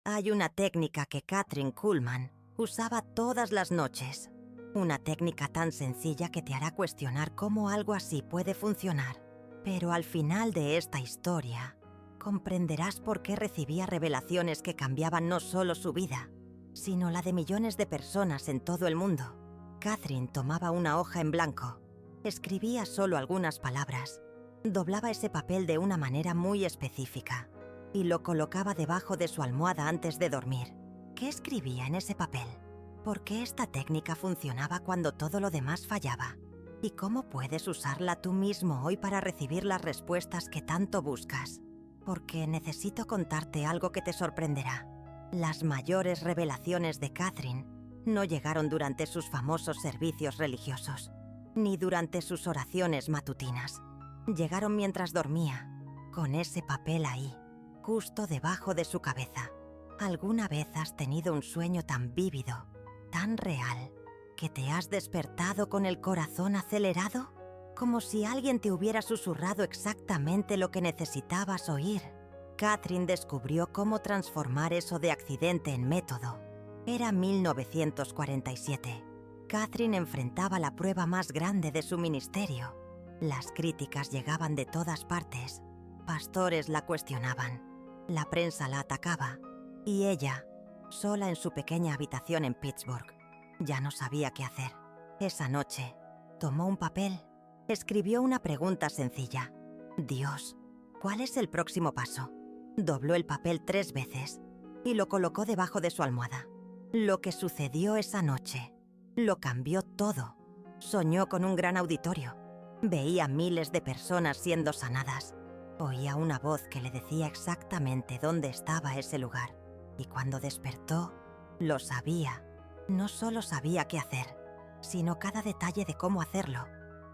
Hay una técnica que Kathryn Kuhlman usaba todas las noches. Una técnica tan sencilla que te hará cuestionar cómo algo así puede funcionar. Pero al final de esta historia, comprenderás por qué recibía revelaciones que cambiaban no solo su vida, sino la de millones de personas en todo el mundo. Kathryn tomaba una hoja en blanco, escribía solo algunas palabras, doblaba ese papel de una manera muy específica y lo colocaba debajo de su almohada antes de dormir. ¿Qué escribía en ese papel? ¿Por qué esta técnica funcionaba cuando todo lo demás fallaba? ¿Y cómo puedes usarla tú mismo hoy para recibir las respuestas que tanto buscas? Porque necesito contarte algo que te sorprenderá. Las mayores revelaciones de Kathryn no llegaron durante sus famosos servicios religiosos, ni durante sus oraciones matutinas. Llegaron mientras dormía, con ese papel ahí, justo debajo de su cabeza. ¿Alguna vez has tenido un sueño tan vívido, tan real, que te has despertado con el corazón acelerado? Como si alguien te hubiera susurrado exactamente lo que necesitabas oír. Kathryn descubrió cómo transformar eso de accidente en método. Era 1947. Kathryn enfrentaba la prueba más grande de su ministerio. Las críticas llegaban de todas partes. Pastores la cuestionaban. La prensa la atacaba. Y ella, sola en su pequeña habitación en Pittsburgh, ya no sabía qué hacer. Esa noche, tomó un papel, escribió una pregunta sencilla. Dios, ¿cuál es el próximo paso? Dobló el papel 3 veces y lo colocó debajo de su almohada. Lo que sucedió esa noche lo cambió todo. Soñó con un gran auditorio. Veía miles de personas siendo sanadas. Oía una voz que le decía exactamente dónde estaba ese lugar. Y cuando despertó, lo sabía. No solo sabía qué hacer, sino cada detalle de cómo hacerlo.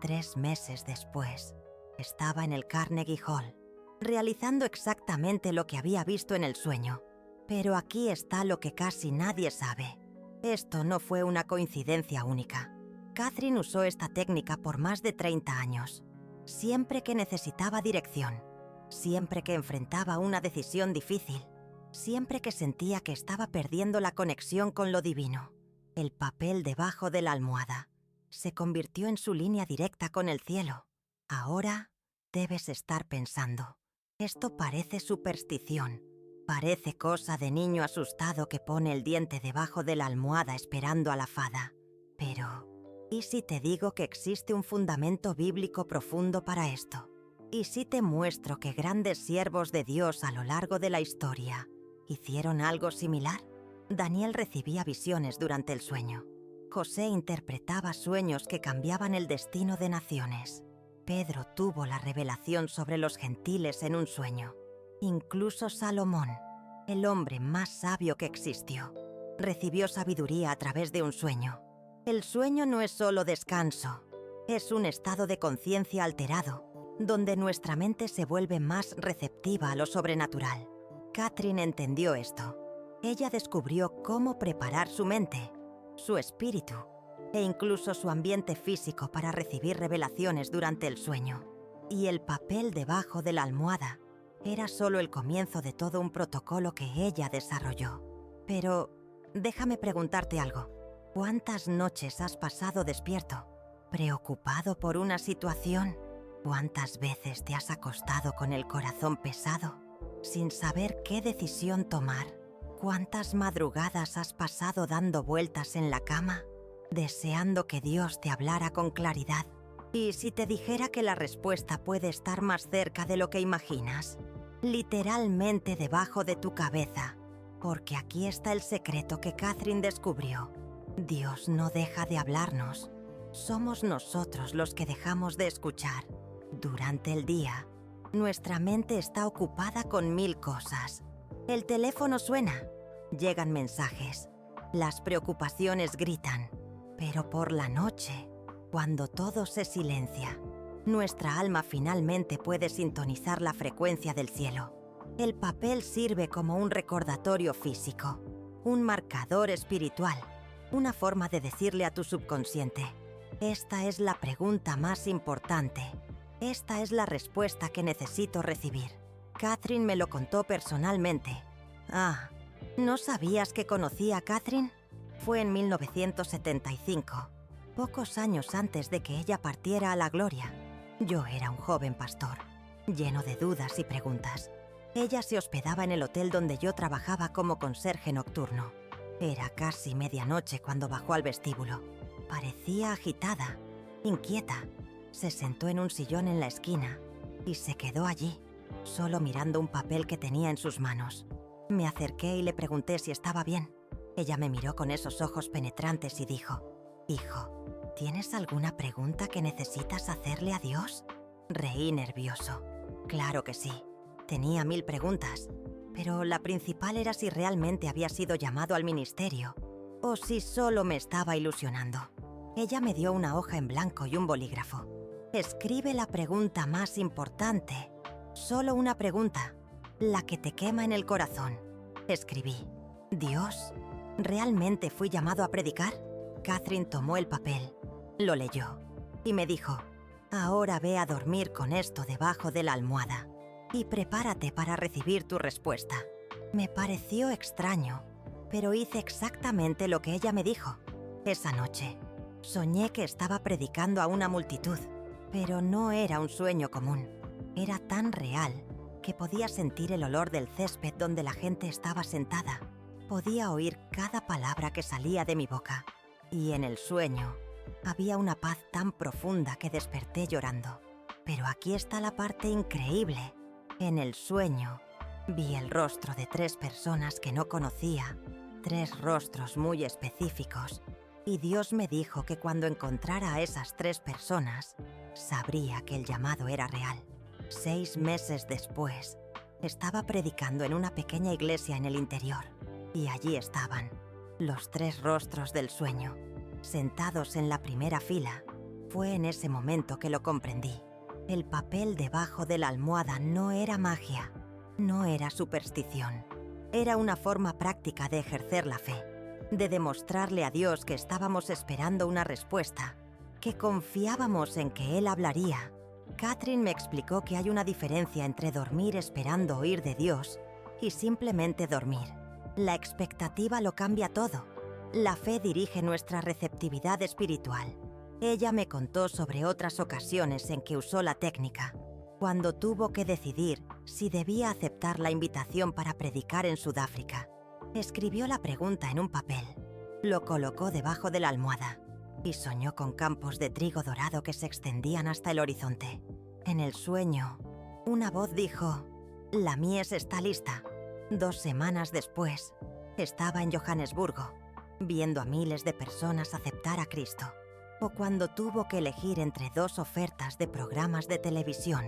3 meses después, estaba en el Carnegie Hall, realizando exactamente lo que había visto en el sueño. Pero aquí está lo que casi nadie sabe. Esto no fue una coincidencia única. Kathryn usó esta técnica por más de 30 años. Siempre que necesitaba dirección, siempre que enfrentaba una decisión difícil, siempre que sentía que estaba perdiendo la conexión con lo divino, el papel debajo de la almohada se convirtió en su línea directa con el cielo. Ahora debes estar pensando, esto parece superstición, parece cosa de niño asustado que pone el diente debajo de la almohada esperando a la fada. Pero, ¿y si te digo que existe un fundamento bíblico profundo para esto? ¿Y si te muestro que grandes siervos de Dios a lo largo de la historia hicieron algo similar? Daniel recibía visiones durante el sueño. José interpretaba sueños que cambiaban el destino de naciones. Pedro tuvo la revelación sobre los gentiles en un sueño. Incluso Salomón, el hombre más sabio que existió, recibió sabiduría a través de un sueño. El sueño no es solo descanso, es un estado de conciencia alterado, donde nuestra mente se vuelve más receptiva a lo sobrenatural. Kathryn entendió esto. Ella descubrió cómo preparar su mente, su espíritu e incluso su ambiente físico para recibir revelaciones durante el sueño. Y el papel debajo de la almohada era solo el comienzo de todo un protocolo que ella desarrolló. Pero déjame preguntarte algo. ¿Cuántas noches has pasado despierto, preocupado por una situación? ¿Cuántas veces te has acostado con el corazón pesado, sin saber qué decisión tomar? ¿Cuántas madrugadas has pasado dando vueltas en la cama, deseando que Dios te hablara con claridad? ¿Y si te dijera que la respuesta puede estar más cerca de lo que imaginas? Literalmente debajo de tu cabeza, porque aquí está el secreto que Kathryn descubrió. Dios no deja de hablarnos. Somos nosotros los que dejamos de escuchar. Durante el día, nuestra mente está ocupada con 1000 cosas. El teléfono suena, llegan mensajes, las preocupaciones gritan. Pero por la noche, cuando todo se silencia, nuestra alma finalmente puede sintonizar la frecuencia del cielo. El papel sirve como un recordatorio físico, un marcador espiritual, una forma de decirle a tu subconsciente: esta es la pregunta más importante, esta es la respuesta que necesito recibir. Kathryn me lo contó personalmente. ¿No sabías que conocí a Catherine? Fue en 1975, pocos años antes de que ella partiera a la gloria. Yo era un joven pastor, lleno de dudas y preguntas. Ella se hospedaba en el hotel donde yo trabajaba como conserje nocturno. Era casi medianoche cuando bajó al vestíbulo. Parecía agitada, inquieta. Se sentó en un sillón en la esquina y se quedó allí, solo mirando un papel que tenía en sus manos. Me acerqué y le pregunté si estaba bien. Ella me miró con esos ojos penetrantes y dijo: «Hijo, ¿tienes alguna pregunta que necesitas hacerle a Dios?». Reí nervioso. Claro que sí. Tenía 1000 preguntas, pero la principal era si realmente había sido llamado al ministerio o si solo me estaba ilusionando. Ella me dio una hoja en blanco y un bolígrafo. «Escribe la pregunta más importante. Solo una pregunta, la que te quema en el corazón». Escribí: «Dios, ¿realmente fui llamado a predicar?». Catherine tomó el papel, lo leyó y me dijo: «Ahora ve a dormir con esto debajo de la almohada y prepárate para recibir tu respuesta». Me pareció extraño, pero hice exactamente lo que ella me dijo. Esa noche, soñé que estaba predicando a una multitud, pero no era un sueño común. Era tan real que podía sentir el olor del césped donde la gente estaba sentada. Podía oír cada palabra que salía de mi boca. Y en el sueño había una paz tan profunda que desperté llorando. Pero aquí está la parte increíble. En el sueño vi el rostro de 3 personas que no conocía, 3 rostros muy específicos. Y Dios me dijo que cuando encontrara a esas 3 personas, sabría que el llamado era real. 6 meses después, estaba predicando en una pequeña iglesia en el interior. Y allí estaban, los 3 rostros del sueño, sentados en la primera fila. Fue en ese momento que lo comprendí. El papel debajo de la almohada no era magia, no era superstición. Era una forma práctica de ejercer la fe, de demostrarle a Dios que estábamos esperando una respuesta, que confiábamos en que Él hablaría. Catherine me explicó que hay una diferencia entre dormir esperando oír de Dios y simplemente dormir. La expectativa lo cambia todo. La fe dirige nuestra receptividad espiritual. Ella me contó sobre otras ocasiones en que usó la técnica, cuando tuvo que decidir si debía aceptar la invitación para predicar en Sudáfrica. Escribió la pregunta en un papel, lo colocó debajo de la almohada y soñó con campos de trigo dorado que se extendían hasta el horizonte. En el sueño, una voz dijo: «La mies está lista». 2 semanas después, estaba en Johannesburgo, viendo a miles de personas aceptar a Cristo. O cuando tuvo que elegir entre 2 ofertas de programas de televisión.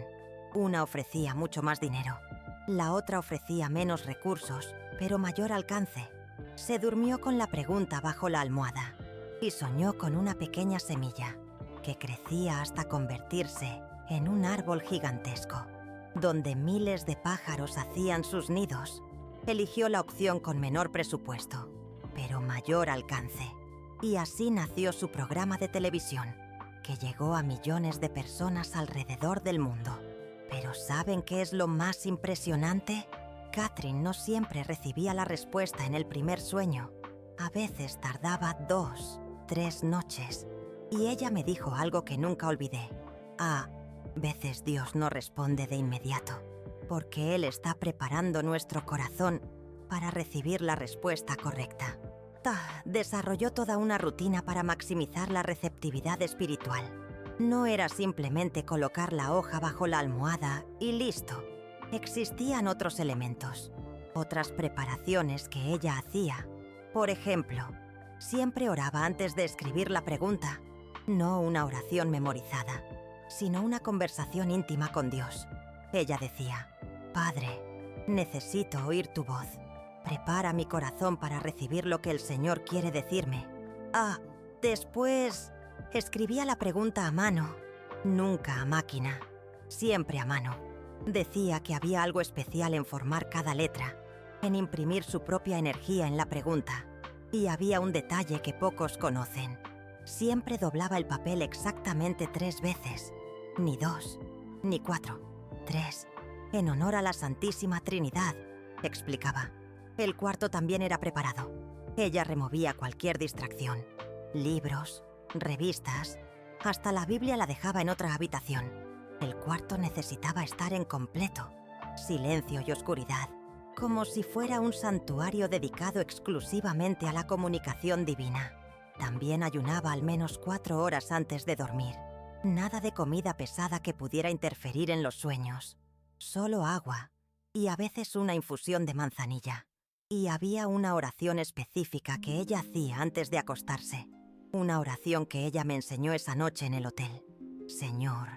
Una ofrecía mucho más dinero, la otra ofrecía menos recursos, pero mayor alcance. Se durmió con la pregunta bajo la almohada y soñó con una pequeña semilla que crecía hasta convertirse en un árbol gigantesco, donde miles de pájaros hacían sus nidos. Eligió la opción con menor presupuesto, pero mayor alcance. Y así nació su programa de televisión, que llegó a millones de personas alrededor del mundo. Pero ¿saben qué es lo más impresionante? Catherine no siempre recibía la respuesta en el primer sueño. A veces tardaba 2, 3 noches. Y ella me dijo algo que nunca olvidé. A veces Dios no responde de inmediato, porque Él está preparando nuestro corazón para recibir la respuesta correcta. Desarrolló toda una rutina para maximizar la receptividad espiritual. No era simplemente colocar la hoja bajo la almohada y listo. Existían otros elementos, otras preparaciones que ella hacía. Por ejemplo, siempre oraba antes de escribir la pregunta, no una oración memorizada, sino una conversación íntima con Dios. Ella decía: «Padre, necesito oír tu voz. Prepara mi corazón para recibir lo que el Señor quiere decirme». Después escribía la pregunta a mano, nunca a máquina, siempre a mano. Decía que había algo especial en formar cada letra, en imprimir su propia energía en la pregunta. Y había un detalle que pocos conocen. Siempre doblaba el papel exactamente 3 veces, ni 2, ni 4, 3, en honor a la Santísima Trinidad, explicaba. El cuarto también era preparado. Ella removía cualquier distracción. Libros, revistas, hasta la Biblia la dejaba en otra habitación. El cuarto necesitaba estar en completo silencio y oscuridad, como si fuera un santuario dedicado exclusivamente a la comunicación divina. También ayunaba al menos 4 horas antes de dormir. Nada de comida pesada que pudiera interferir en los sueños. Solo agua y a veces una infusión de manzanilla. Y había una oración específica que ella hacía antes de acostarse. Una oración que ella me enseñó esa noche en el hotel. Señor,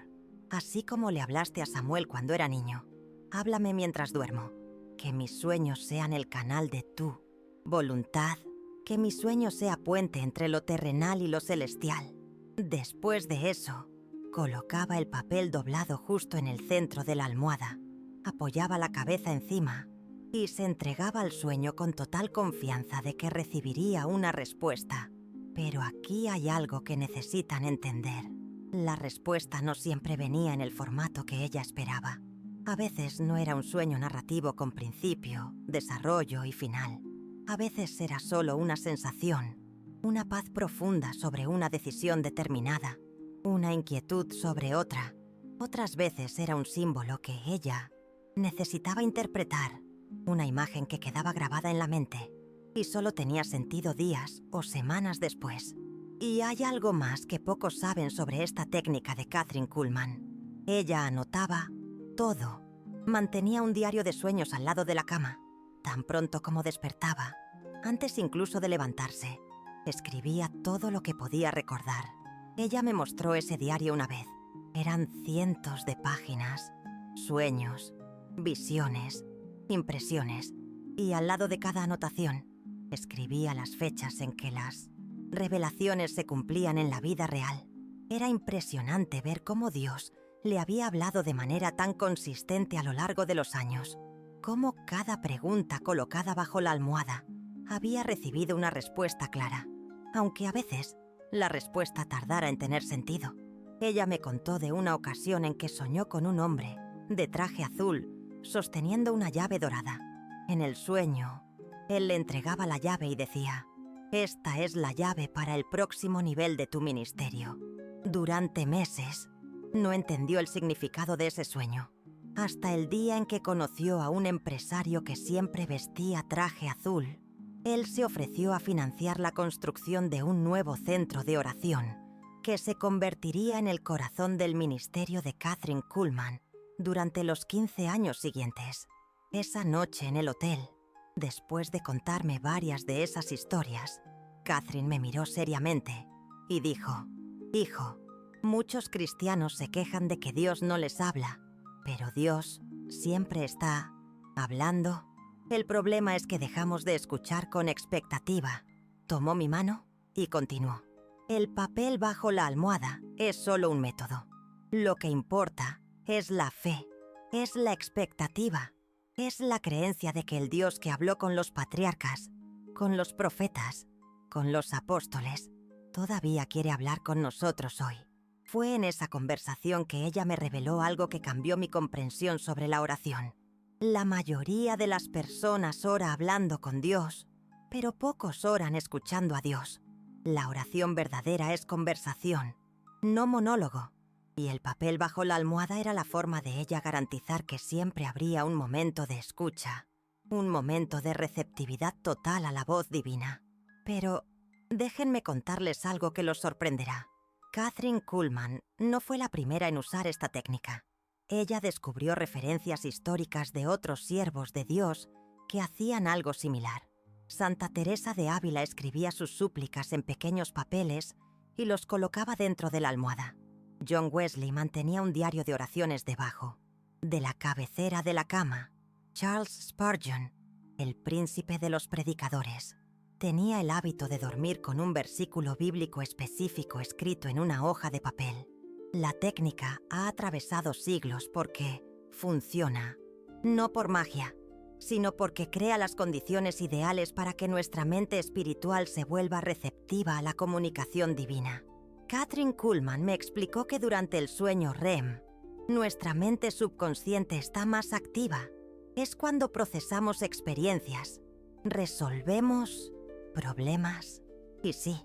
así como le hablaste a Samuel cuando era niño, háblame mientras duermo. Que mis sueños sean el canal de tu voluntad. Que mi sueño sea puente entre lo terrenal y lo celestial. Después de eso, colocaba el papel doblado justo en el centro de la almohada, apoyaba la cabeza encima y se entregaba al sueño con total confianza de que recibiría una respuesta. Pero aquí hay algo que necesitan entender. La respuesta no siempre venía en el formato que ella esperaba. A veces no era un sueño narrativo con principio, desarrollo y final. A veces era solo una sensación, una paz profunda sobre una decisión determinada, una inquietud sobre otra. Otras veces era un símbolo que ella necesitaba interpretar, una imagen que quedaba grabada en la mente y solo tenía sentido días o semanas después. Y hay algo más que pocos saben sobre esta técnica de Kathryn Kuhlman. Ella anotaba todo. Mantenía un diario de sueños al lado de la cama. Tan pronto como despertaba, antes incluso de levantarse, escribía todo lo que podía recordar. Ella me mostró ese diario una vez. Eran cientos de páginas, sueños, visiones, impresiones, y al lado de cada anotación, escribía las fechas en que las revelaciones se cumplían en la vida real. Era impresionante ver cómo Dios le había hablado de manera tan consistente a lo largo de los años, cómo cada pregunta colocada bajo la almohada había recibido una respuesta clara, aunque a veces la respuesta tardara en tener sentido. Ella me contó de una ocasión en que soñó con un hombre de traje azul sosteniendo una llave dorada. En el sueño, él le entregaba la llave y decía: «Esta es la llave para el próximo nivel de tu ministerio». Durante meses, no entendió el significado de ese sueño, hasta el día en que conoció a un empresario que siempre vestía traje azul. Él se ofreció a financiar la construcción de un nuevo centro de oración que se convertiría en el corazón del ministerio de Kathryn Kuhlman durante los 15 años siguientes. Esa noche en el hotel, después de contarme varias de esas historias, Kathryn me miró seriamente y dijo: «Hijo, muchos cristianos se quejan de que Dios no les habla, pero Dios siempre está hablando. El problema es que dejamos de escuchar con expectativa». Tomó mi mano y continuó: «El papel bajo la almohada es solo un método. Lo que importa es la fe, es la expectativa, es la creencia de que el Dios que habló con los patriarcas, con los profetas, con los apóstoles, todavía quiere hablar con nosotros hoy». Fue en esa conversación que ella me reveló algo que cambió mi comprensión sobre la oración. La mayoría de las personas ora hablando con Dios, pero pocos oran escuchando a Dios. La oración verdadera es conversación, no monólogo. Y el papel bajo la almohada era la forma de ella garantizar que siempre habría un momento de escucha, un momento de receptividad total a la voz divina. Pero déjenme contarles algo que los sorprenderá. Kathryn Kuhlman no fue la primera en usar esta técnica. Ella descubrió referencias históricas de otros siervos de Dios que hacían algo similar. Santa Teresa de Ávila escribía sus súplicas en pequeños papeles y los colocaba dentro de la almohada. John Wesley mantenía un diario de oraciones debajo de la cabecera de la cama. Charles Spurgeon, el príncipe de los predicadores, tenía el hábito de dormir con un versículo bíblico específico escrito en una hoja de papel. La técnica ha atravesado siglos porque funciona, no por magia, sino porque crea las condiciones ideales para que nuestra mente espiritual se vuelva receptiva a la comunicación divina. Kathryn Kuhlman me explicó que durante el sueño REM, nuestra mente subconsciente está más activa. Es cuando procesamos experiencias, Resolvemos problemas. Y sí,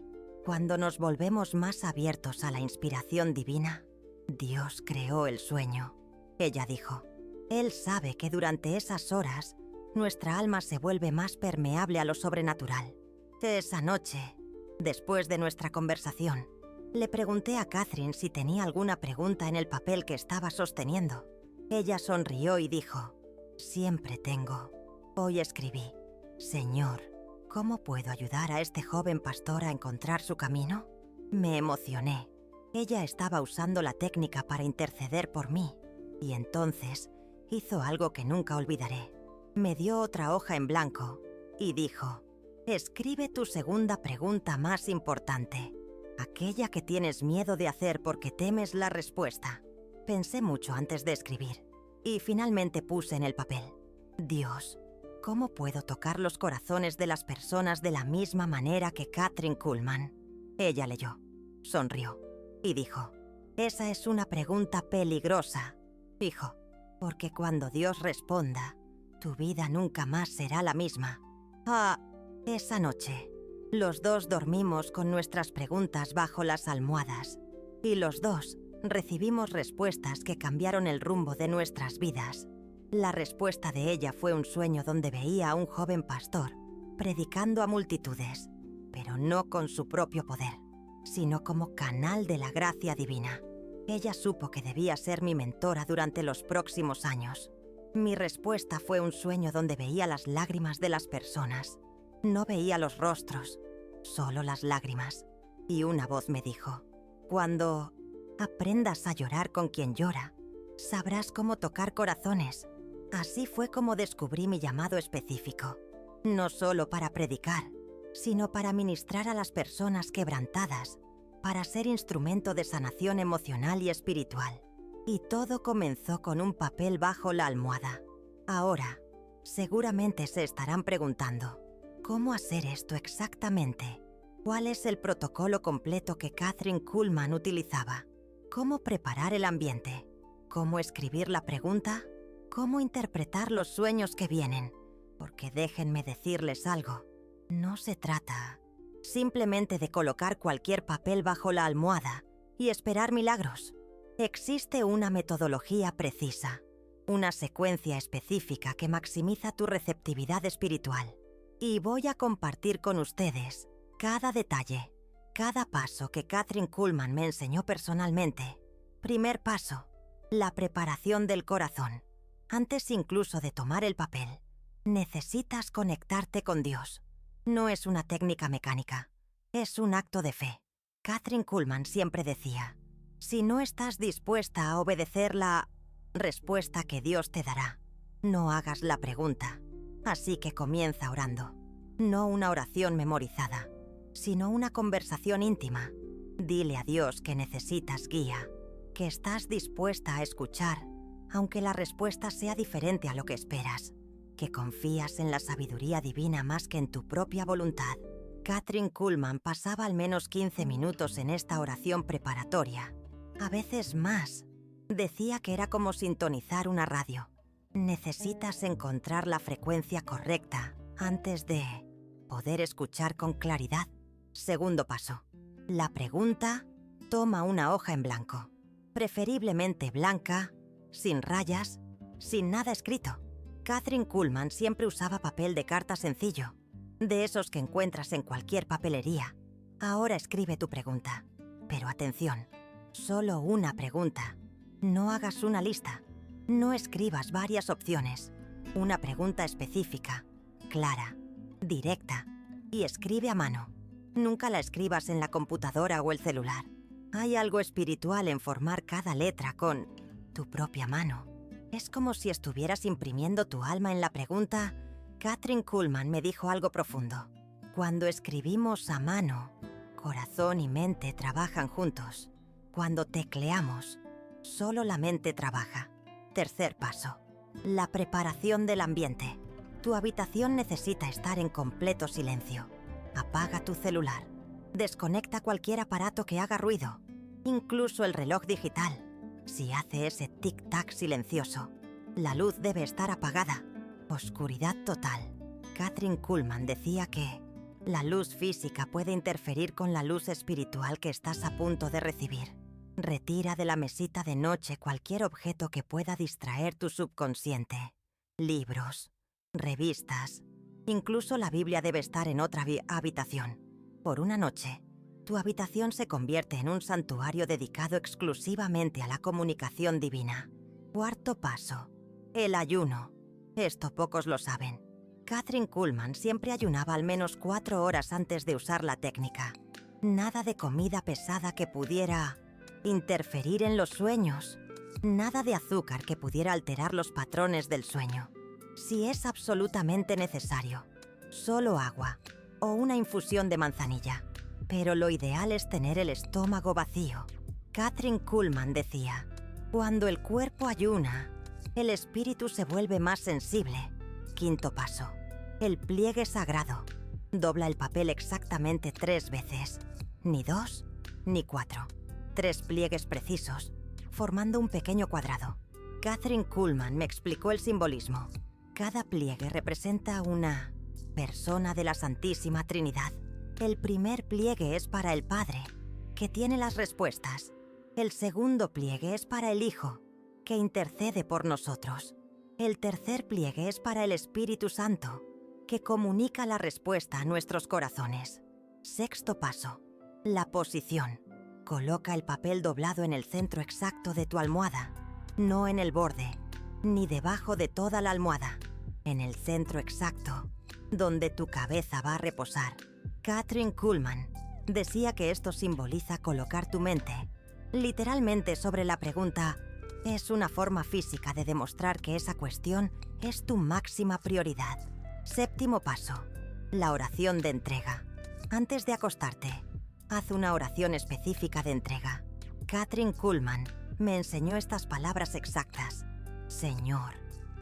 cuando nos volvemos más abiertos a la inspiración divina, Dios creó el sueño. Ella dijo, Él sabe que durante esas horas nuestra alma se vuelve más permeable a lo sobrenatural. Esa noche, después de nuestra conversación, le pregunté a Catherine si tenía alguna pregunta en el papel que estaba sosteniendo. Ella sonrió y dijo, siempre tengo. Hoy escribí, Señor, ¿cómo puedo ayudar a este joven pastor a encontrar su camino? Me emocioné. Ella estaba usando la técnica para interceder por mí, y entonces hizo algo que nunca olvidaré. Me dio otra hoja en blanco y dijo, escribe tu segunda pregunta más importante, aquella que tienes miedo de hacer porque temes la respuesta. Pensé mucho antes de escribir, y finalmente puse en el papel, Dios, ¿cómo puedo tocar los corazones de las personas de la misma manera que Kathryn Kuhlman? Ella leyó, sonrió y dijo, esa es una pregunta peligrosa, hijo, porque cuando Dios responda, tu vida nunca más será la misma. Esa noche, los dos dormimos con nuestras preguntas bajo las almohadas, y los dos recibimos respuestas que cambiaron el rumbo de nuestras vidas. La respuesta de ella fue un sueño donde veía a un joven pastor predicando a multitudes, pero no con su propio poder, sino como canal de la gracia divina. Ella supo que debía ser mi mentora durante los próximos años. Mi respuesta fue un sueño donde veía las lágrimas de las personas. No veía los rostros, solo las lágrimas. Y una voz me dijo, cuando aprendas a llorar con quien llora, sabrás cómo tocar corazones. Así fue como descubrí mi llamado específico, no solo para predicar, sino para ministrar a las personas quebrantadas, para ser instrumento de sanación emocional y espiritual. Y todo comenzó con un papel bajo la almohada. Ahora, seguramente se estarán preguntando, ¿cómo hacer esto exactamente? ¿Cuál es el protocolo completo que Kathryn Kuhlman utilizaba? ¿Cómo preparar el ambiente? ¿Cómo escribir la pregunta? ¿Cómo interpretar los sueños que vienen? Porque déjenme decirles algo, no se trata simplemente de colocar cualquier papel bajo la almohada y esperar milagros. Existe una metodología precisa, una secuencia específica que maximiza tu receptividad espiritual. Y voy a compartir con ustedes cada detalle, cada paso que Kathryn Kuhlman me enseñó personalmente. Primer paso, la preparación del corazón. Antes incluso de tomar el papel, necesitas conectarte con Dios. No es una técnica mecánica, es un acto de fe. Kathryn Kuhlman siempre decía, si no estás dispuesta a obedecer la respuesta que Dios te dará, no hagas la pregunta. Así que comienza orando. No una oración memorizada, sino una conversación íntima. Dile a Dios que necesitas guía, que estás dispuesta a escuchar, aunque la respuesta sea diferente a lo que esperas, que confías en la sabiduría divina más que en tu propia voluntad. Kathryn Kuhlman pasaba al menos 15 minutos en esta oración preparatoria, a veces más. Decía que era como sintonizar una radio. Necesitas encontrar la frecuencia correcta antes de poder escuchar con claridad. Segundo paso. La pregunta, toma una hoja en blanco, preferiblemente blanca, sin rayas, sin nada escrito. Kathryn Kuhlman siempre usaba papel de carta sencillo, de esos que encuentras en cualquier papelería. Ahora escribe tu pregunta. Pero atención, solo una pregunta. No hagas una lista. No escribas varias opciones. Una pregunta específica, clara, directa, y escribe a mano. Nunca la escribas en la computadora o el celular. Hay algo espiritual en formar cada letra con tu propia mano. Es como si estuvieras imprimiendo tu alma en la pregunta. Kathryn Kuhlman me dijo algo profundo. Cuando escribimos a mano, corazón y mente trabajan juntos. Cuando tecleamos, solo la mente trabaja. Tercer paso. La preparación del ambiente. Tu habitación necesita estar en completo silencio. Apaga tu celular. Desconecta cualquier aparato que haga ruido, incluso el reloj digital. Si hace ese tic-tac silencioso, la luz debe estar apagada. Oscuridad total. Kathryn Kuhlman decía que la luz física puede interferir con la luz espiritual que estás a punto de recibir. Retira de la mesita de noche cualquier objeto que pueda distraer tu subconsciente. Libros, revistas, incluso la Biblia debe estar en otra habitación. Por una noche, tu habitación se convierte en un santuario dedicado exclusivamente a la comunicación divina. Cuarto paso: el ayuno. Esto pocos lo saben. Kathryn Kuhlman siempre ayunaba al menos 4 horas antes de usar la técnica. Nada de comida pesada que pudiera interferir en los sueños. Nada de azúcar que pudiera alterar los patrones del sueño. Si es absolutamente necesario, solo agua o una infusión de manzanilla. Pero lo ideal es tener el estómago vacío. Kathryn Kuhlman decía: cuando el cuerpo ayuna, el espíritu se vuelve más sensible. Quinto paso: el pliegue sagrado. Dobla el papel exactamente 3 veces. Ni 2, ni 4. 3 pliegues precisos, formando un pequeño cuadrado. Kathryn Kuhlman me explicó el simbolismo. Cada pliegue representa una persona de la Santísima Trinidad. El primer pliegue es para el Padre, que tiene las respuestas. El segundo pliegue es para el Hijo, que intercede por nosotros. El tercer pliegue es para el Espíritu Santo, que comunica la respuesta a nuestros corazones. Sexto paso: la posición. Coloca el papel doblado en el centro exacto de tu almohada, no en el borde, ni debajo de toda la almohada, en el centro exacto, donde tu cabeza va a reposar. Kathryn Kuhlman decía que esto simboliza colocar tu mente, literalmente, sobre la pregunta. Es una forma física de demostrar que esa cuestión es tu máxima prioridad. Séptimo paso: la oración de entrega. Antes de acostarte, haz una oración específica de entrega. Kathryn Kuhlman me enseñó estas palabras exactas: Señor,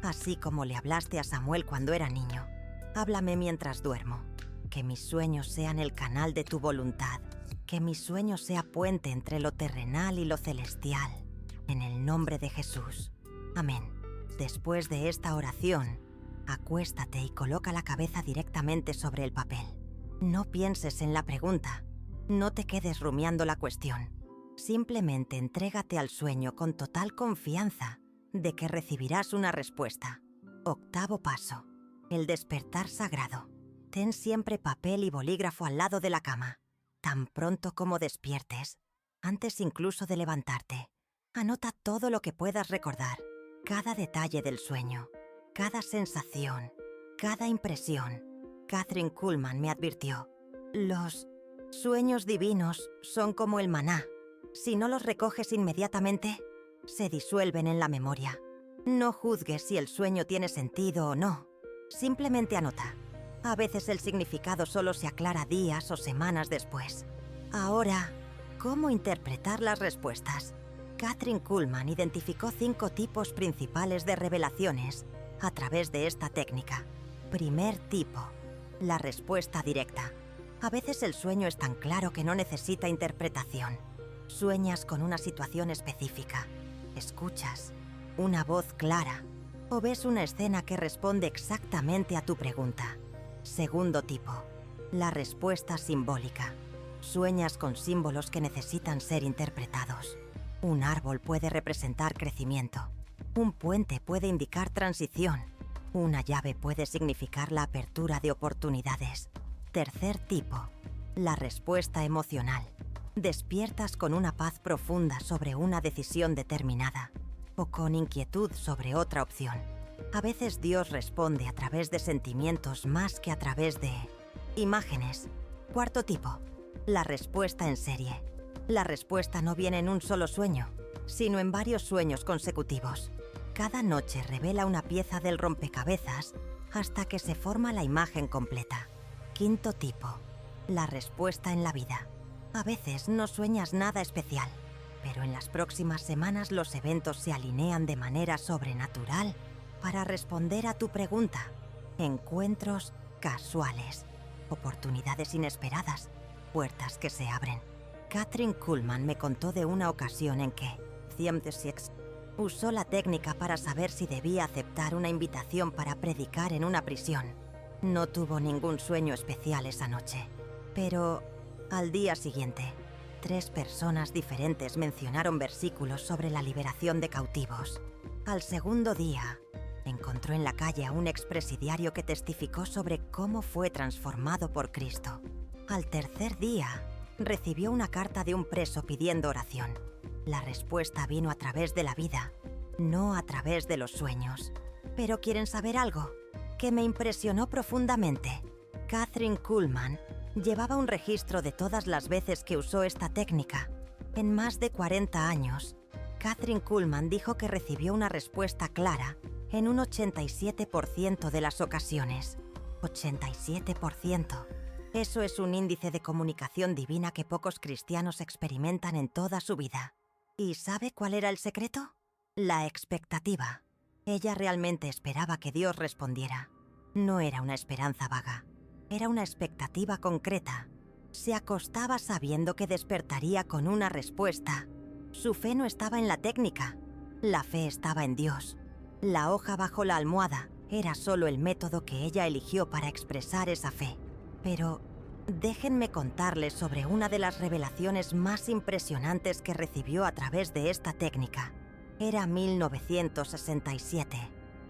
así como le hablaste a Samuel cuando era niño, háblame mientras duermo. Que mis sueños sean el canal de tu voluntad. Que mi sueño sea puente entre lo terrenal y lo celestial. En el nombre de Jesús. Amén. Después de esta oración, acuéstate y coloca la cabeza directamente sobre el papel. No pienses en la pregunta. No te quedes rumiando la cuestión. Simplemente entrégate al sueño con total confianza de que recibirás una respuesta. Octavo paso: el despertar sagrado. Ten siempre papel y bolígrafo al lado de la cama. Tan pronto como despiertes, antes incluso de levantarte, anota todo lo que puedas recordar. Cada detalle del sueño, cada sensación, cada impresión. Kathryn Kuhlman me advirtió: los sueños divinos son como el maná. Si no los recoges inmediatamente, se disuelven en la memoria. No juzgues si el sueño tiene sentido o no. Simplemente anota. A veces el significado solo se aclara días o semanas después. Ahora, ¿cómo interpretar las respuestas? Kathryn Kuhlman identificó 5 tipos principales de revelaciones a través de esta técnica. Primer tipo: la respuesta directa. A veces el sueño es tan claro que no necesita interpretación. Sueñas con una situación específica, escuchas una voz clara o ves una escena que responde exactamente a tu pregunta. Segundo tipo: la respuesta simbólica. Sueñas con símbolos que necesitan ser interpretados. Un árbol puede representar crecimiento. Un puente puede indicar transición. Una llave puede significar la apertura de oportunidades. Tercer tipo: la respuesta emocional. Despiertas con una paz profunda sobre una decisión determinada o con inquietud sobre otra opción. A veces Dios responde a través de sentimientos más que a través de imágenes. Cuarto tipo: la respuesta en serie. La respuesta no viene en un solo sueño, sino en varios sueños consecutivos. Cada noche revela una pieza del rompecabezas hasta que se forma la imagen completa. Quinto tipo: la respuesta en la vida. A veces no sueñas nada especial, pero en las próximas semanas los eventos se alinean de manera sobrenatural para responder a tu pregunta. Encuentros casuales, oportunidades inesperadas, puertas que se abren. Kathryn Kuhlman me contó de una ocasión en que usó la técnica para saber si debía aceptar una invitación para predicar en una prisión. No tuvo ningún sueño especial esa noche, pero al día siguiente, 3 personas diferentes mencionaron versículos sobre la liberación de cautivos. Al segundo día, encontró en la calle a un expresidiario que testificó sobre cómo fue transformado por Cristo. Al tercer día, recibió una carta de un preso pidiendo oración. La respuesta vino a través de la vida, no a través de los sueños. ¿Pero quieren saber algo? Que me impresionó profundamente. Kathryn Kuhlman llevaba un registro de todas las veces que usó esta técnica. En más de 40 años, Kathryn Kuhlman dijo que recibió una respuesta clara en un 87% de las ocasiones. 87%. Eso es un índice de comunicación divina que pocos cristianos experimentan en toda su vida. ¿Y sabe cuál era el secreto? La expectativa. Ella realmente esperaba que Dios respondiera. No era una esperanza vaga, era una expectativa concreta. Se acostaba sabiendo que despertaría con una respuesta. Su fe no estaba en la técnica, la fe estaba en Dios. La hoja bajo la almohada era solo el método que ella eligió para expresar esa fe. Pero déjenme contarles sobre una de las revelaciones más impresionantes que recibió a través de esta técnica. Era 1967.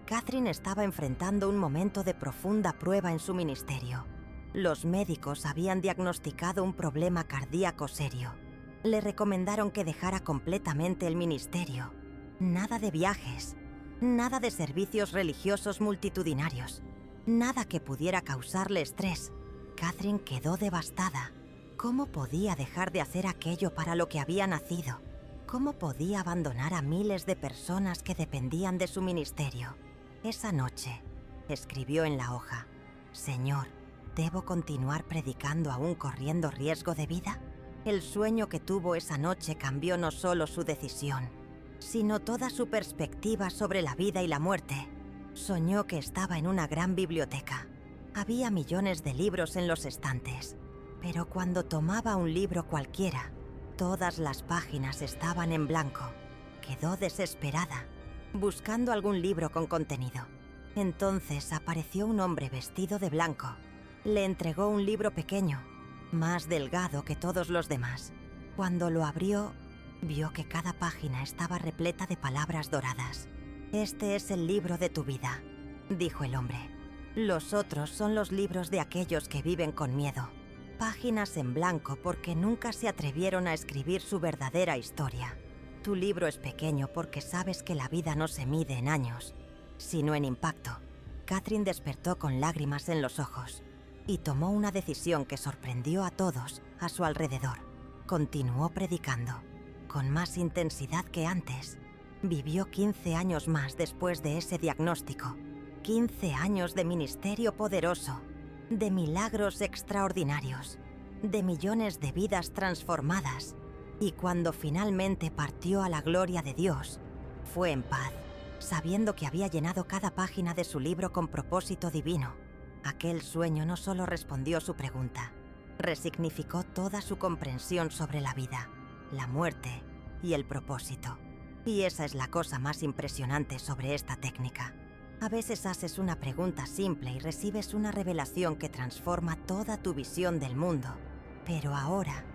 Kathryn estaba enfrentando un momento de profunda prueba en su ministerio. Los médicos habían diagnosticado un problema cardíaco serio. Le recomendaron que dejara completamente el ministerio. Nada de viajes, nada de servicios religiosos multitudinarios, nada que pudiera causarle estrés. Kathryn quedó devastada. ¿Cómo podía dejar de hacer aquello para lo que había nacido? ¿Cómo podía abandonar a miles de personas que dependían de su ministerio? Esa noche, escribió en la hoja: Señor, ¿debo continuar predicando aún corriendo riesgo de vida? El sueño que tuvo esa noche cambió no solo su decisión, sino toda su perspectiva sobre la vida y la muerte. Soñó que estaba en una gran biblioteca. Había millones de libros en los estantes, pero cuando tomaba un libro cualquiera, todas las páginas estaban en blanco. Quedó desesperada, buscando algún libro con contenido. Entonces apareció un hombre vestido de blanco. Le entregó un libro pequeño, más delgado que todos los demás. Cuando lo abrió, vio que cada página estaba repleta de palabras doradas. Este es el libro de tu vida, dijo el hombre. Los otros son los libros de aquellos que viven con miedo. Páginas en blanco porque nunca se atrevieron a escribir su verdadera historia. Tu libro es pequeño porque sabes que la vida no se mide en años, sino en impacto. Kathryn despertó con lágrimas en los ojos y tomó una decisión que sorprendió a todos a su alrededor. Continuó predicando, con más intensidad que antes. Vivió 15 años más después de ese diagnóstico. 15 años de ministerio poderoso, de milagros extraordinarios, de millones de vidas transformadas. Y cuando finalmente partió a la gloria de Dios, fue en paz, sabiendo que había llenado cada página de su libro con propósito divino. Aquel sueño no solo respondió su pregunta, resignificó toda su comprensión sobre la vida, la muerte y el propósito. Y esa es la cosa más impresionante sobre esta técnica. A veces haces una pregunta simple y recibes una revelación que transforma toda tu visión del mundo. Pero ahora,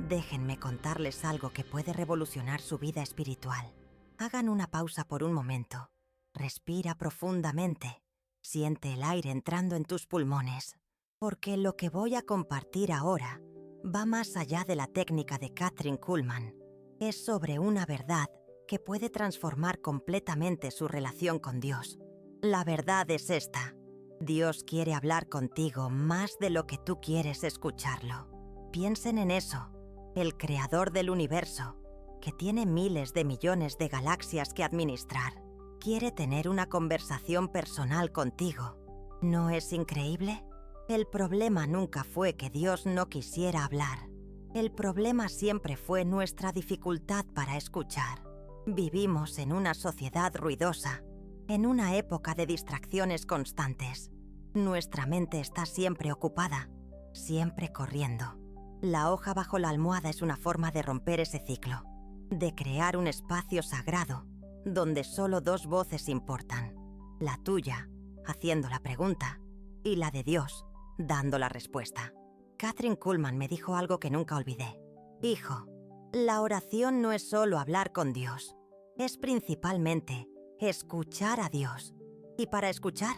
déjenme contarles algo que puede revolucionar su vida espiritual. Hagan una pausa por un momento. Respira profundamente. Siente el aire entrando en tus pulmones. Porque lo que voy a compartir ahora va más allá de la técnica de Kathryn Kuhlman. Es sobre una verdad que puede transformar completamente su relación con Dios. La verdad es esta: Dios quiere hablar contigo más de lo que tú quieres escucharlo. Piensen en eso, el creador del universo, que tiene miles de millones de galaxias que administrar, quiere tener una conversación personal contigo. ¿No es increíble? El problema nunca fue que Dios no quisiera hablar. El problema siempre fue nuestra dificultad para escuchar. Vivimos en una sociedad ruidosa, en una época de distracciones constantes. Nuestra mente está siempre ocupada, siempre corriendo. La hoja bajo la almohada es una forma de romper ese ciclo, de crear un espacio sagrado donde solo 2 voces importan. La tuya, haciendo la pregunta, y la de Dios, dando la respuesta. Kathryn Kuhlman me dijo algo que nunca olvidé. Hijo, la oración no es solo hablar con Dios, es principalmente escuchar a Dios. Y para escuchar,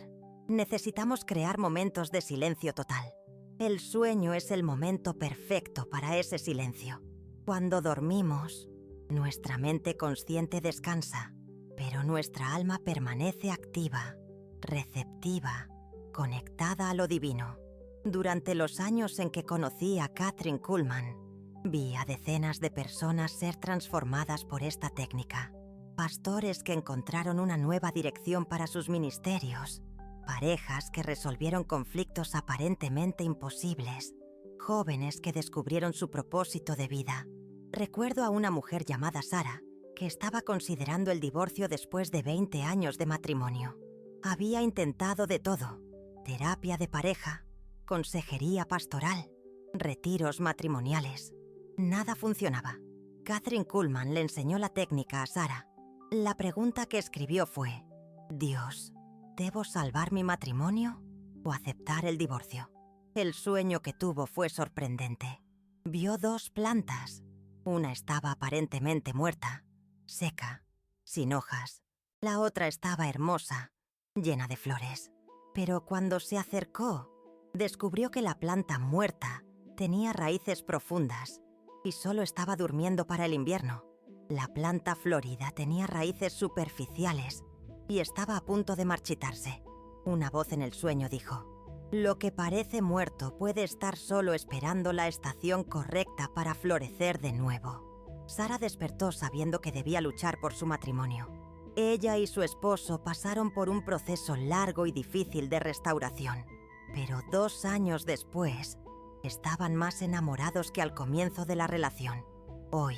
necesitamos crear momentos de silencio total. El sueño es el momento perfecto para ese silencio. Cuando dormimos, nuestra mente consciente descansa, pero nuestra alma permanece activa, receptiva, conectada a lo divino. Durante los años en que conocí a Kathryn Kuhlman, vi a decenas de personas ser transformadas por esta técnica. Pastores que encontraron una nueva dirección para sus ministerios, parejas que resolvieron conflictos aparentemente imposibles, jóvenes que descubrieron su propósito de vida. Recuerdo a una mujer llamada Sara, que estaba considerando el divorcio después de 20 años de matrimonio. Había intentado de todo: terapia de pareja, consejería pastoral, retiros matrimoniales. Nada funcionaba. Kathryn Kuhlman le enseñó la técnica a Sara. La pregunta que escribió fue: Dios, ¿debo salvar mi matrimonio o aceptar el divorcio? El sueño que tuvo fue sorprendente. Vio 2 plantas. Una estaba aparentemente muerta, seca, sin hojas. La otra estaba hermosa, llena de flores. Pero cuando se acercó, descubrió que la planta muerta tenía raíces profundas y solo estaba durmiendo para el invierno. La planta florida tenía raíces superficiales y estaba a punto de marchitarse. Una voz en el sueño dijo: lo que parece muerto puede estar solo esperando la estación correcta para florecer de nuevo. Sara despertó sabiendo que debía luchar por su matrimonio. Ella y su esposo pasaron por un proceso largo y difícil de restauración, pero 2 años después, estaban más enamorados que al comienzo de la relación. Hoy,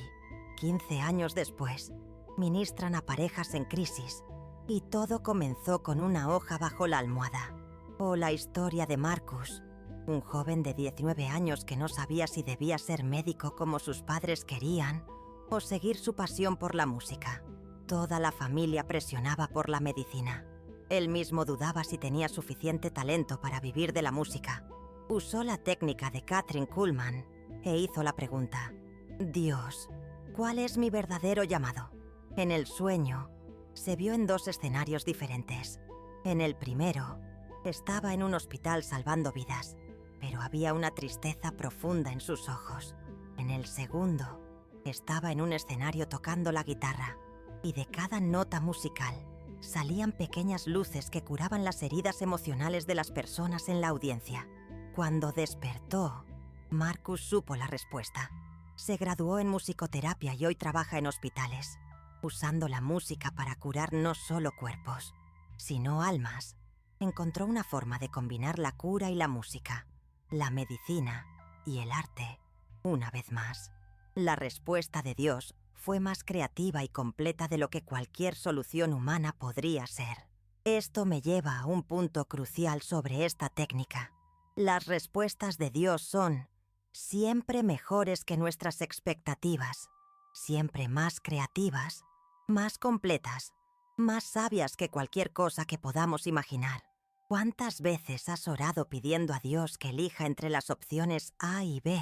15 años después, ministran a parejas en crisis, y todo comenzó con una hoja bajo la almohada. O la historia de Marcus, un joven de 19 años que no sabía si debía ser médico como sus padres querían o seguir su pasión por la música. Toda la familia presionaba por la medicina. Él mismo dudaba si tenía suficiente talento para vivir de la música. Usó la técnica de Kathryn Kuhlman e hizo la pregunta: Dios, ¿cuál es mi verdadero llamado? En el sueño, se vio en 2 escenarios diferentes. En el primero, estaba en un hospital salvando vidas, pero había una tristeza profunda en sus ojos. En el segundo, estaba en un escenario tocando la guitarra, y de cada nota musical salían pequeñas luces que curaban las heridas emocionales de las personas en la audiencia. Cuando despertó, Marcus supo la respuesta. Se graduó en musicoterapia y hoy trabaja en hospitales, usando la música para curar no solo cuerpos, sino almas. Encontró una forma de combinar la cura y la música, la medicina y el arte, una vez más. La respuesta de Dios fue más creativa y completa de lo que cualquier solución humana podría ser. Esto me lleva a un punto crucial sobre esta técnica. Las respuestas de Dios son siempre mejores que nuestras expectativas, siempre más creativas, más completas, más sabias que cualquier cosa que podamos imaginar. ¿Cuántas veces has orado pidiendo a Dios que elija entre las opciones A y B,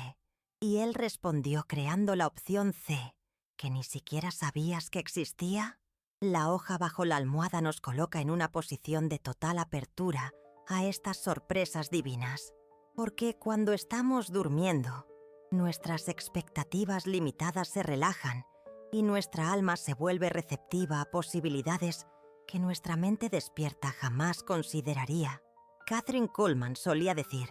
y Él respondió creando la opción C, que ni siquiera sabías que existía? La hoja bajo la almohada nos coloca en una posición de total apertura a estas sorpresas divinas, porque cuando estamos durmiendo, nuestras expectativas limitadas se relajan y nuestra alma se vuelve receptiva a posibilidades que nuestra mente despierta jamás consideraría. Kathryn Kuhlman solía decir: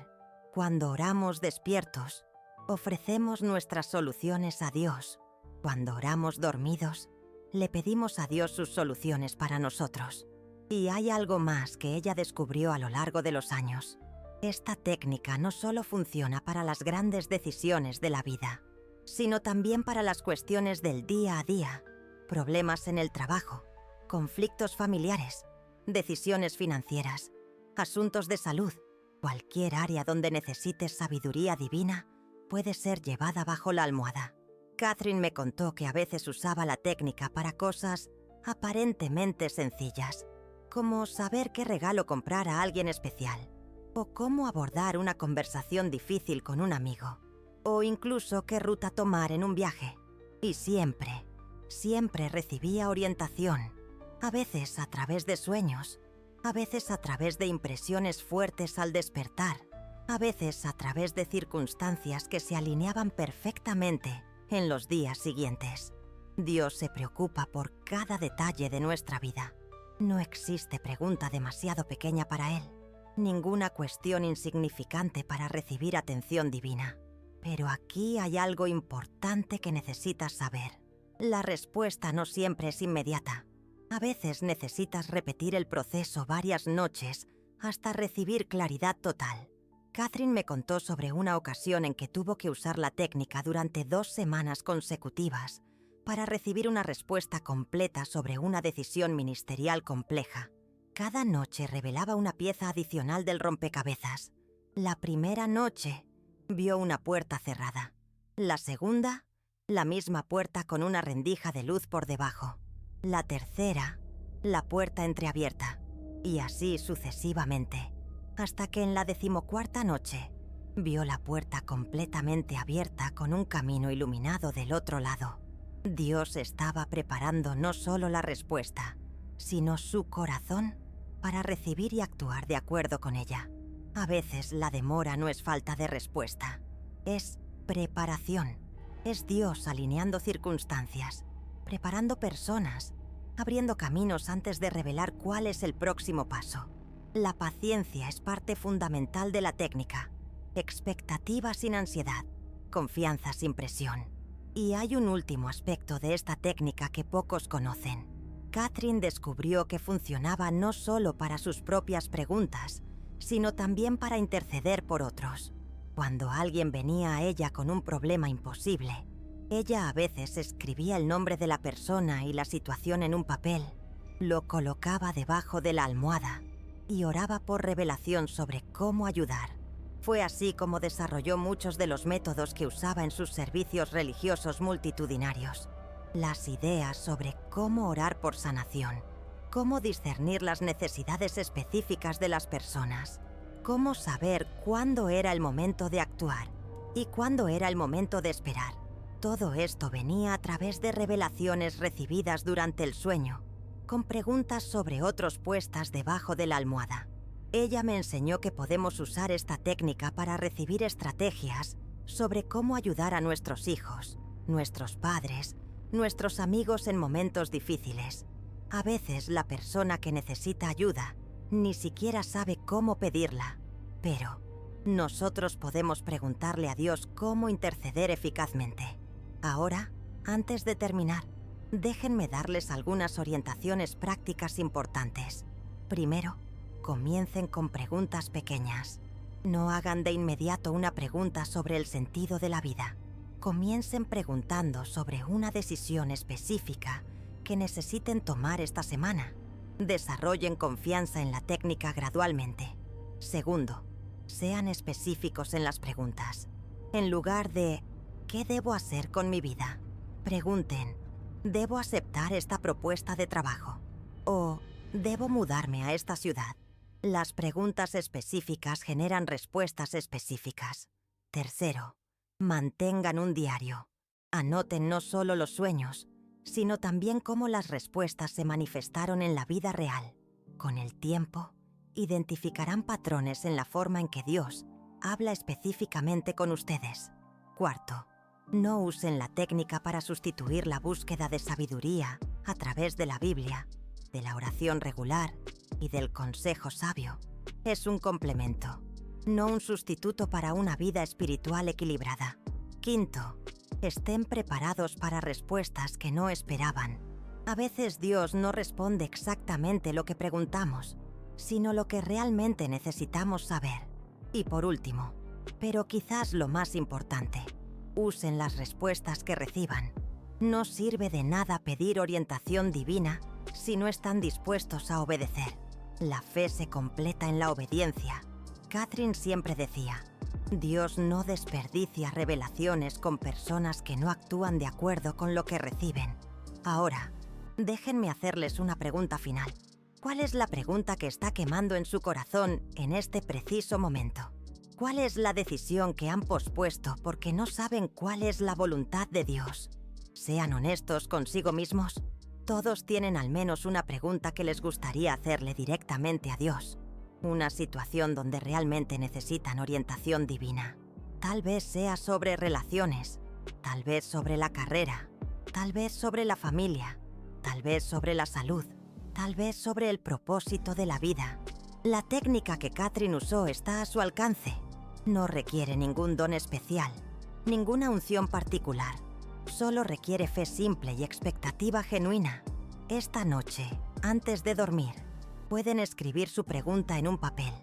cuando oramos despiertos, ofrecemos nuestras soluciones a Dios. Cuando oramos dormidos, le pedimos a Dios sus soluciones para nosotros. Y hay algo más que ella descubrió a lo largo de los años. Esta técnica no solo funciona para las grandes decisiones de la vida, sino también para las cuestiones del día a día, problemas en el trabajo, conflictos familiares, decisiones financieras, asuntos de salud. Cualquier área donde necesites sabiduría divina puede ser llevada bajo la almohada. Kathryn me contó que a veces usaba la técnica para cosas aparentemente sencillas, como saber qué regalo comprar a alguien especial. o cómo abordar una conversación difícil con un amigo, o incluso qué ruta tomar en un viaje. Y siempre recibía orientación, a veces a través de sueños, a veces a través de impresiones fuertes al despertar, a veces a través de circunstancias que se alineaban perfectamente en los días siguientes. Dios se preocupa por cada detalle de nuestra vida. No existe pregunta demasiado pequeña para Él, ninguna cuestión insignificante para recibir atención divina. Pero aquí hay algo importante que necesitas saber. La respuesta no siempre es inmediata. A veces necesitas repetir el proceso varias noches hasta recibir claridad total. Catherine me contó sobre una ocasión en que tuvo que usar la técnica durante 2 semanas consecutivas para recibir una respuesta completa sobre una decisión ministerial compleja. Cada noche revelaba una pieza adicional del rompecabezas. La primera noche vio una puerta cerrada. La segunda, la misma puerta con una rendija de luz por debajo. La tercera, la puerta entreabierta. Y así sucesivamente, hasta que en la 14ª noche vio la puerta completamente abierta con un camino iluminado del otro lado. Dios estaba preparando no solo la respuesta, sino su corazón para recibir y actuar de acuerdo con ella. A veces la demora no es falta de respuesta, es preparación. Es Dios alineando circunstancias, preparando personas, abriendo caminos antes de revelar cuál es el próximo paso. La paciencia es parte fundamental de la técnica. Expectativa sin ansiedad, confianza sin presión. Y hay un último aspecto de esta técnica que pocos conocen. Catherine descubrió que funcionaba no solo para sus propias preguntas, sino también para interceder por otros. Cuando alguien venía a ella con un problema imposible, ella a veces escribía el nombre de la persona y la situación en un papel, lo colocaba debajo de la almohada y oraba por revelación sobre cómo ayudar. Fue así como desarrolló muchos de los métodos que usaba en sus servicios religiosos multitudinarios. Las ideas sobre cómo orar por sanación, cómo discernir las necesidades específicas de las personas, cómo saber cuándo era el momento de actuar y cuándo era el momento de esperar. Todo esto venía a través de revelaciones recibidas durante el sueño, con preguntas sobre otros puestas debajo de la almohada. Ella me enseñó que podemos usar esta técnica para recibir estrategias sobre cómo ayudar a nuestros hijos, nuestros padres, nuestros amigos en momentos difíciles. A veces la persona que necesita ayuda ni siquiera sabe cómo pedirla, pero nosotros podemos preguntarle a Dios cómo interceder eficazmente. Ahora, antes de terminar, déjenme darles algunas orientaciones prácticas importantes. Primero, comiencen con preguntas pequeñas. No hagan de inmediato una pregunta sobre el sentido de la vida. Comiencen preguntando sobre una decisión específica que necesiten tomar esta semana. Desarrollen confianza en la técnica gradualmente. Segundo, sean específicos en las preguntas. En lugar de ¿qué debo hacer con mi vida?, pregunten ¿debo aceptar esta propuesta de trabajo? ¿O ¿debo mudarme a esta ciudad? Las preguntas específicas generan respuestas específicas. Tercero, mantengan un diario. Anoten no solo los sueños, sino también cómo las respuestas se manifestaron en la vida real. Con el tiempo, identificarán patrones en la forma en que Dios habla específicamente con ustedes. Cuarto, no usen la técnica para sustituir la búsqueda de sabiduría a través de la Biblia, de la oración regular y del consejo sabio. Es un complemento, no un sustituto para una vida espiritual equilibrada. Quinto, estén preparados para respuestas que no esperaban. A veces Dios no responde exactamente lo que preguntamos, sino lo que realmente necesitamos saber. Y por último, pero quizás lo más importante, usen las respuestas que reciban. No sirve de nada pedir orientación divina si no están dispuestos a obedecer. La fe se completa en la obediencia. Catherine siempre decía, Dios no desperdicia revelaciones con personas que no actúan de acuerdo con lo que reciben. Ahora, déjenme hacerles una pregunta final. ¿Cuál es la pregunta que está quemando en su corazón en este preciso momento? ¿Cuál es la decisión que han pospuesto porque no saben cuál es la voluntad de Dios? Sean honestos consigo mismos. Todos tienen al menos una pregunta que les gustaría hacerle directamente a Dios. Una situación donde realmente necesitan orientación divina. Tal vez sea sobre relaciones, tal vez sobre la carrera, tal vez sobre la familia, tal vez sobre la salud, tal vez sobre el propósito de la vida. La técnica que Catherine usó está a su alcance. No requiere ningún don especial, ninguna unción particular. Solo requiere fe simple y expectativa genuina. Esta noche, antes de dormir, pueden escribir su pregunta en un papel,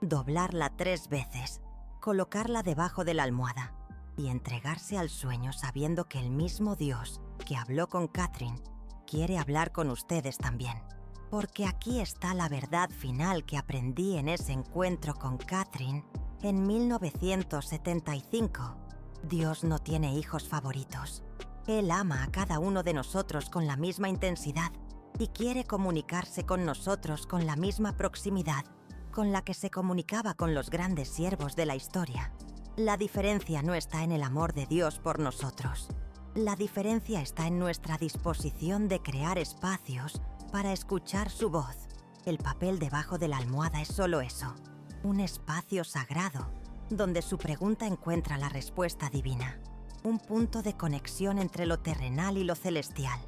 doblarla 3 veces, colocarla debajo de la almohada y entregarse al sueño sabiendo que el mismo Dios que habló con Catherine quiere hablar con ustedes también. Porque aquí está la verdad final que aprendí en ese encuentro con Catherine en 1975. Dios no tiene hijos favoritos. Él ama a cada uno de nosotros con la misma intensidad y quiere comunicarse con nosotros con la misma proximidad con la que se comunicaba con los grandes siervos de la historia. La diferencia no está en el amor de Dios por nosotros. La diferencia está en nuestra disposición de crear espacios para escuchar su voz. El papel debajo de la almohada es solo eso, un espacio sagrado donde su pregunta encuentra la respuesta divina. Un punto de conexión entre lo terrenal y lo celestial.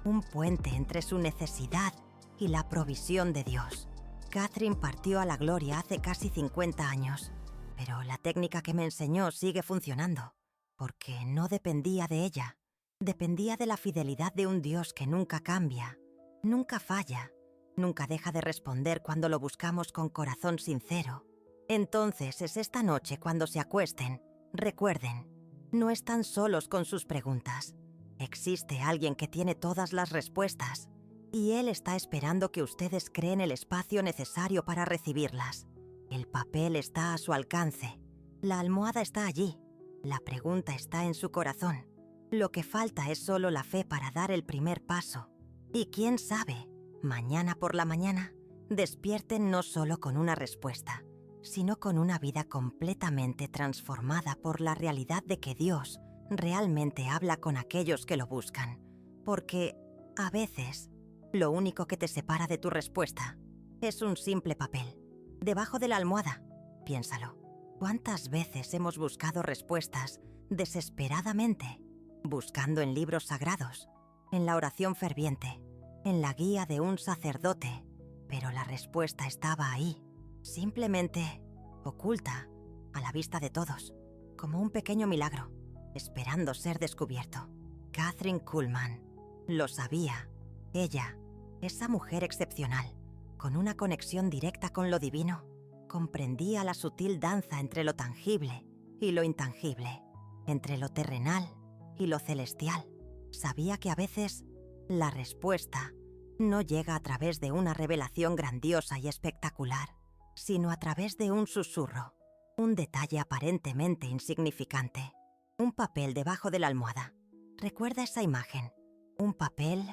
Un puente entre su necesidad y la provisión de Dios. Catherine partió a la gloria hace casi 50 años, pero la técnica que me enseñó sigue funcionando, porque no dependía de ella. Dependía de la fidelidad de un Dios que nunca cambia, nunca falla, nunca deja de responder cuando lo buscamos con corazón sincero. Entonces es esta noche cuando se acuesten, recuerden, no están solos con sus preguntas. Existe alguien que tiene todas las respuestas y Él está esperando que ustedes creen el espacio necesario para recibirlas. El papel está a su alcance, la almohada está allí, la pregunta está en su corazón. Lo que falta es solo la fe para dar el primer paso. Y quién sabe, mañana por la mañana, despierten no solo con una respuesta, sino con una vida completamente transformada por la realidad de que Dios realmente habla con aquellos que lo buscan. Porque, a veces, lo único que te separa de tu respuesta es un simple papel. Debajo de la almohada, piénsalo. ¿Cuántas veces hemos buscado respuestas desesperadamente? Buscando en libros sagrados, en la oración ferviente, en la guía de un sacerdote, pero la respuesta estaba ahí, simplemente oculta, a la vista de todos, como un pequeño milagro, esperando ser descubierto. Kathryn Kuhlman lo sabía. Ella, esa mujer excepcional, con una conexión directa con lo divino, comprendía la sutil danza entre lo tangible y lo intangible, entre lo terrenal y lo celestial. Sabía que a veces la respuesta no llega a través de una revelación grandiosa y espectacular, sino a través de un susurro, un detalle aparentemente insignificante, un papel debajo de la almohada. Recuerda esa imagen, un papel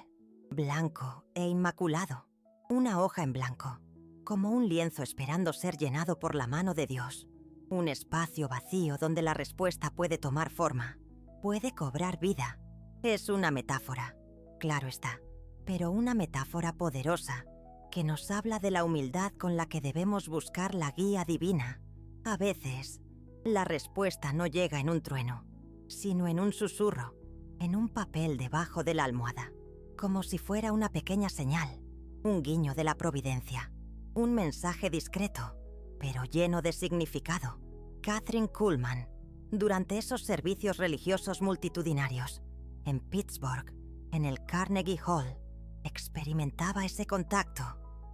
blanco e inmaculado, una hoja en blanco, como un lienzo esperando ser llenado por la mano de Dios, un espacio vacío donde la respuesta puede tomar forma, puede cobrar vida. Es una metáfora, claro está, pero una metáfora poderosa que nos habla de la humildad con la que debemos buscar la guía divina. A veces, la respuesta no llega en un trueno, sino en un susurro, en un papel debajo de la almohada, como si fuera una pequeña señal, un guiño de la providencia, un mensaje discreto, pero lleno de significado. Kathryn Kuhlman, durante esos servicios religiosos multitudinarios, en Pittsburgh, en el Carnegie Hall, experimentaba ese contacto,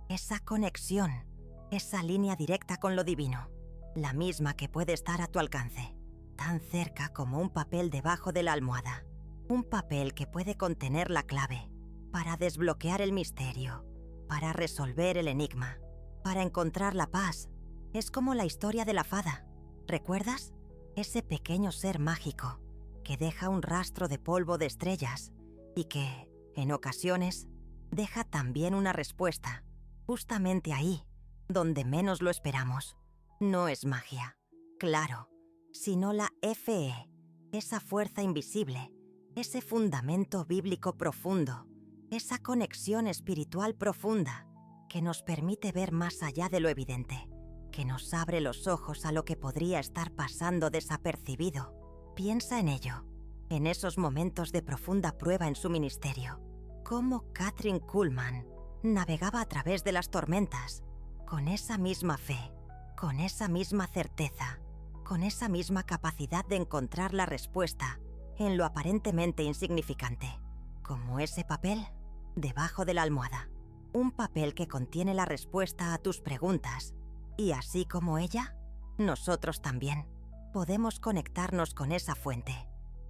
esa conexión, esa línea directa con lo divino, la misma que puede estar a tu alcance, tan cerca como un papel debajo de la almohada, un papel que puede contener la clave para desbloquear el misterio, para resolver el enigma, para encontrar la paz. Es como la historia de la fada. ¿Recuerdas? Ese pequeño ser mágico que deja un rastro de polvo de estrellas y que, en ocasiones, deja también una respuesta justamente ahí, donde menos lo esperamos. No es magia, claro, sino la FE, esa fuerza invisible, ese fundamento bíblico profundo, esa conexión espiritual profunda que nos permite ver más allá de lo evidente, que nos abre los ojos a lo que podría estar pasando desapercibido. Piensa en ello, en esos momentos de profunda prueba en su ministerio. Cómo Kathryn Kuhlman navegaba a través de las tormentas, con esa misma fe, con esa misma certeza, con esa misma capacidad de encontrar la respuesta en lo aparentemente insignificante, como ese papel debajo de la almohada. Un papel que contiene la respuesta a tus preguntas. Y así como ella, nosotros también podemos conectarnos con esa fuente,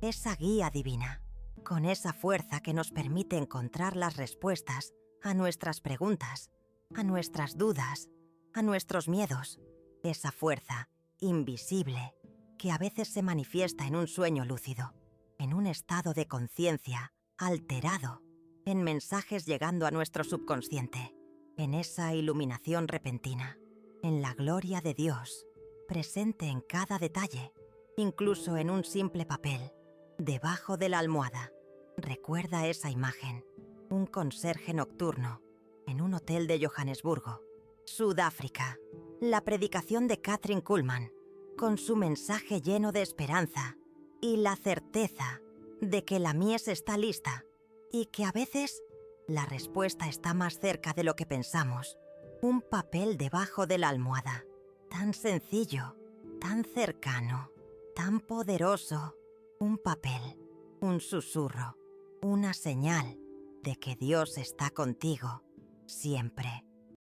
esa guía divina, con esa fuerza que nos permite encontrar las respuestas a nuestras preguntas, a nuestras dudas, a nuestros miedos. Esa fuerza invisible que a veces se manifiesta en un sueño lúcido, en un estado de conciencia alterado, en mensajes llegando a nuestro subconsciente, en esa iluminación repentina, en la gloria de Dios, presente en cada detalle, incluso en un simple papel, debajo de la almohada. Recuerda esa imagen, un conserje nocturno, en un hotel de Johannesburgo, Sudáfrica. La predicación de Kathryn Kuhlman, con su mensaje lleno de esperanza y la certeza de que la mies está lista y que a veces la respuesta está más cerca de lo que pensamos. Un papel debajo de la almohada, tan sencillo, tan cercano, tan poderoso. Un papel, un susurro, una señal de que Dios está contigo, siempre.